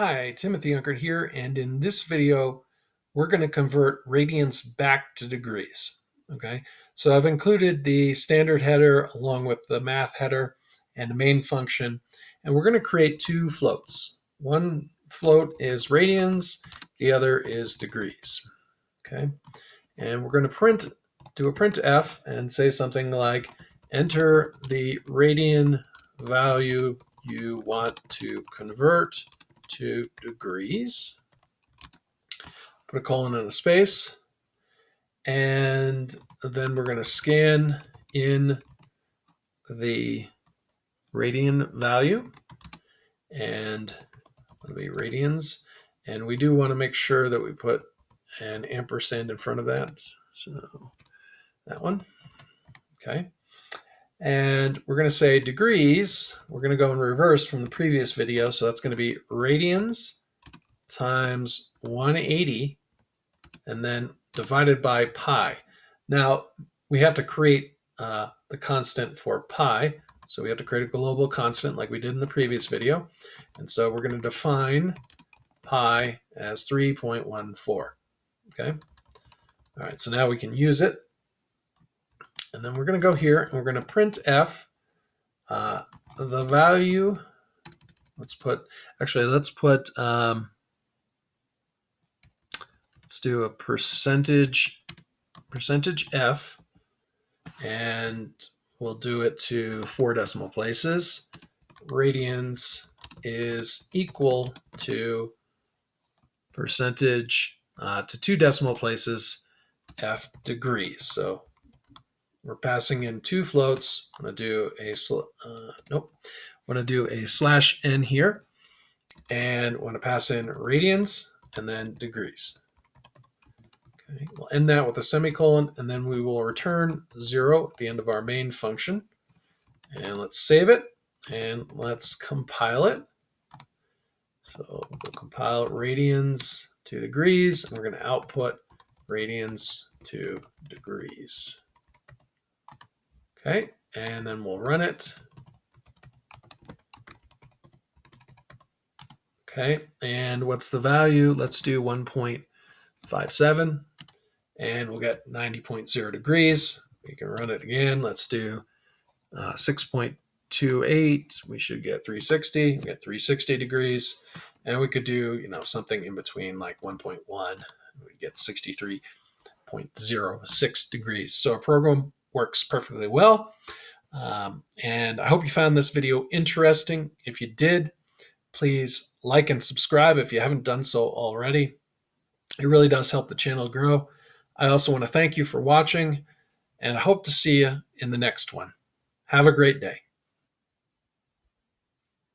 Hi, Timothy Unkert here, and in this video, we're going to convert radians back to degrees. Okay, so I've included the standard header along with the math header and the main function, and we're going to create two floats. One float is radians, the other is degrees. Okay, and we're going to do a printf and say something like, enter the radian value you want to convert to degrees, put a colon and a space, and then we're going to scan in the radian value, and it'll be radians, and we do want to make sure that we put an ampersand in front of that, so that one. Okay, and we're going to say degrees. We're going to go in reverse from the previous video, so that's going to be radians times 180 and then divided by pi. Now we have to create the constant for pi, so we have to create a global constant like we did in the previous video, and so we're going to define pi as 3.14. Okay, all right, so now we can use it, and then we're going to go here and we're going to print f the value. Let's do a percentage f, and we'll do it to 4 decimal places. Radians is equal to percentage to 2 decimal places f degrees. So we're passing in two floats. I'm going to do a /n here, and we're going to pass in radians and then degrees. Okay, we'll end that with a semicolon, and then we will return 0 at the end of our main function. And let's save it, and let's compile it. So we'll compile radians to degrees, and we're going to output radians to degrees. Okay, and then we'll run it. Okay, and what's the value? Let's do 1.57, and we'll get 90.0 degrees. We can run it again. Let's do 6.28. We should get 360. We get 360 degrees, and we could do something in between, like 1.1. We get 63.06 degrees. So our program works perfectly well. And I hope you found this video interesting. If you did, please like and subscribe if you haven't done so already. It really does help the channel grow. I also want to thank you for watching, and I hope to see you in the next one. Have a great day.